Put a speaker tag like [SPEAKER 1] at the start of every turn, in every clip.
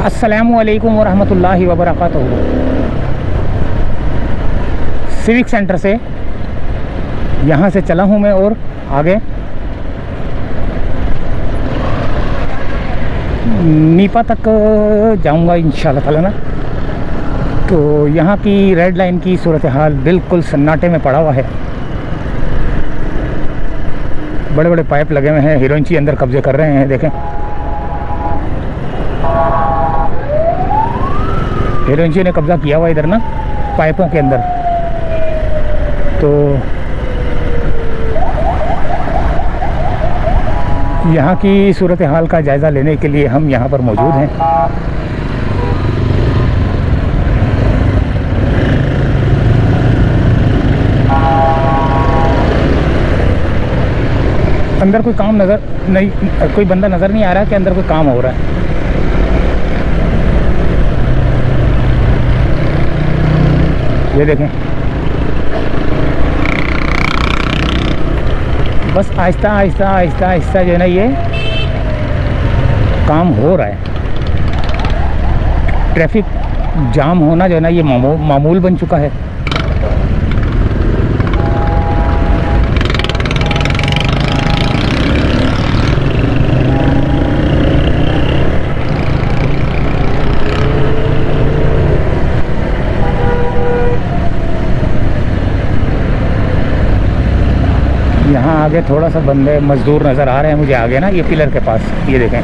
[SPEAKER 1] अस्सलामुअलैकुम वरहमतुल्लाहि वबरकातुहू। Civic centre से यहाँ से चला हूँ मैं और आगे नीपा तक जाऊँगा इंशाल्लाह ताला ना। तो यहाँ की रेड लाइन की सूरत हाल बिल्कुल सन्नाटे में पड़ा हुआ है। बड़े बड़े पाइप लगे हुए हैं, हीरोइंची अंदर कब्जे कर रहे हैं। देखें, हीरोइंची ने कब्जा किया हुआ इधर ना पाइपों के अंदर। तो यहाँ की सूरत हाल का जायज़ा लेने के लिए हम यहाँ पर मौजूद हैं। अंदर कोई काम नज़र नहीं, कोई बंदा नज़र नहीं आ रहा कि अंदर कोई काम हो रहा है। ये देखें, बस आहिस्ता आहिस्ता आहिस्ता आहिस्ता जो है ना ये काम हो रहा है। ट्रैफिक जाम होना जो है ना ये मामूल बन चुका है। यहाँ आगे थोड़ा सा बंदे मज़दूर नज़र आ रहे हैं मुझे आगे ना, ये पिलर के पास। ये देखें,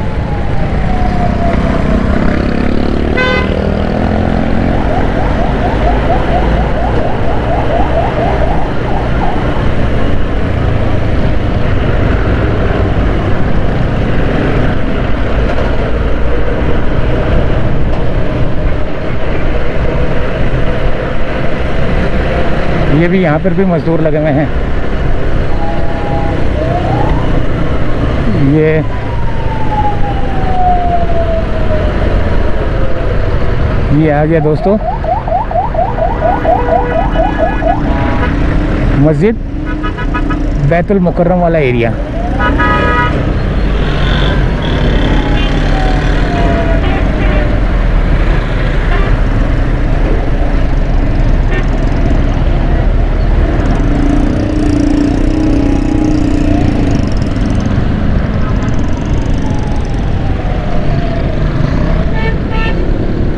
[SPEAKER 1] ये भी यहाँ पर भी मज़दूर लगे हुए हैं। ये आ गया दोस्तों मस्जिद बैतुल मुकर्रम वाला एरिया।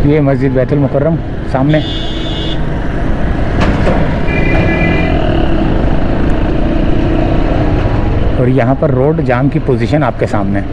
[SPEAKER 1] ये मस्जिद बैतुल मुकर्रम सामने। और यहाँ पर रोड जाम की पोजीशन आपके सामने।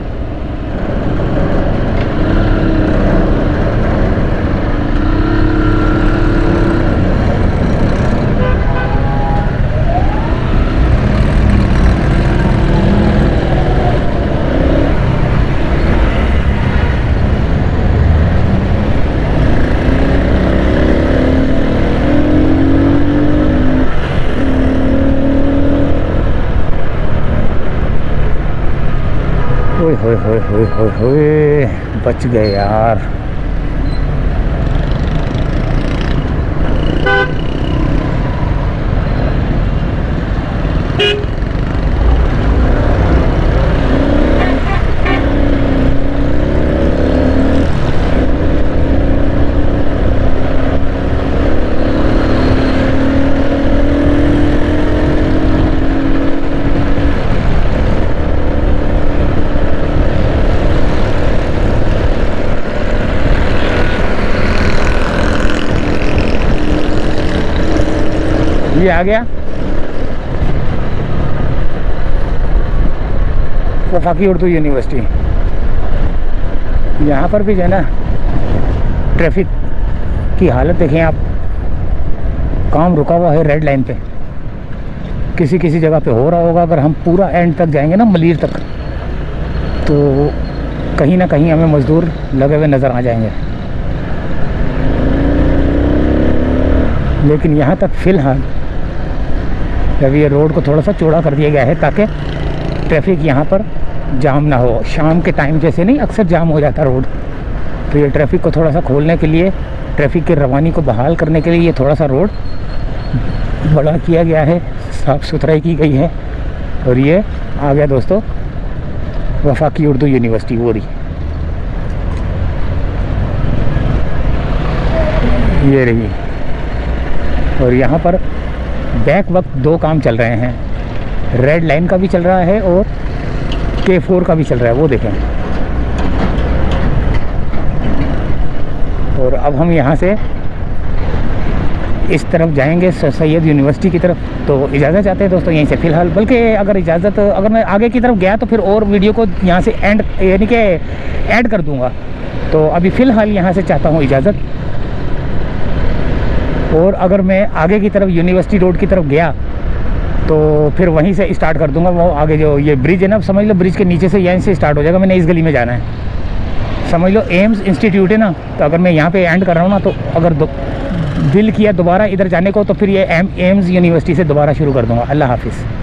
[SPEAKER 1] होए होए होए होए होए होए, बच गए यार। ये आ गया वफाकी उर्दू यूनिवर्सिटी। यहाँ पर भी जो है ना ट्रैफिक की हालत देखें आप, काम रुका हुआ है रेड लाइन पे। किसी किसी जगह पे हो रहा होगा। अगर हम पूरा एंड तक जाएंगे ना मलीर तक, तो कहीं ना कहीं हमें मज़दूर लगे हुए नज़र आ जाएंगे। लेकिन यहाँ तक फ़िलहाल जब ये रोड को थोड़ा सा चौड़ा कर दिया गया है ताकि ट्रैफिक यहाँ पर जाम ना हो। शाम के टाइम जैसे नहीं अक्सर जाम हो जाता रोड, तो ये ट्रैफिक को थोड़ा सा खोलने के लिए, ट्रैफिक की रवानी को बहाल करने के लिए ये थोड़ा सा रोड बड़ा किया गया है, साफ़ सुथराई की गई है। और ये आ गया दोस्तों वफाकी उर्दू यूनिवर्सिटी वो रही। ये रही। और यहाँ पर बैक वक्त 2 काम चल रहे हैं, रेड लाइन का भी चल रहा है और K4 का भी चल रहा है, वो देखें। और अब हम यहाँ से इस तरफ जाएंगे सैयद यूनिवर्सिटी की तरफ। तो इजाज़त चाहते हैं दोस्तों यहीं से फ़िलहाल, बल्कि अगर मैं आगे की तरफ गया तो फिर और वीडियो को यहाँ से एंड यानी कि ऐड कर दूँगा। तो अभी फ़िलहाल यहाँ से चाहता हूँ इजाज़त। और अगर मैं आगे की तरफ यूनिवर्सिटी रोड की तरफ गया तो फिर वहीं से स्टार्ट कर दूँगा। वो आगे जो ये ब्रिज है ना, समझ लो ब्रिज के नीचे से यहीं से स्टार्ट हो जाएगा। मैंने इस गली में जाना है, समझ लो एम्स इंस्टीट्यूट है ना। तो अगर मैं यहाँ पे एंड कर रहा हूँ ना, तो अगर दिल किया दोबारा इधर जाने को तो फिर ये एम्स यूनिवर्सिटी से दोबारा शुरू कर दूँगा। अल्लाह हाफिज़।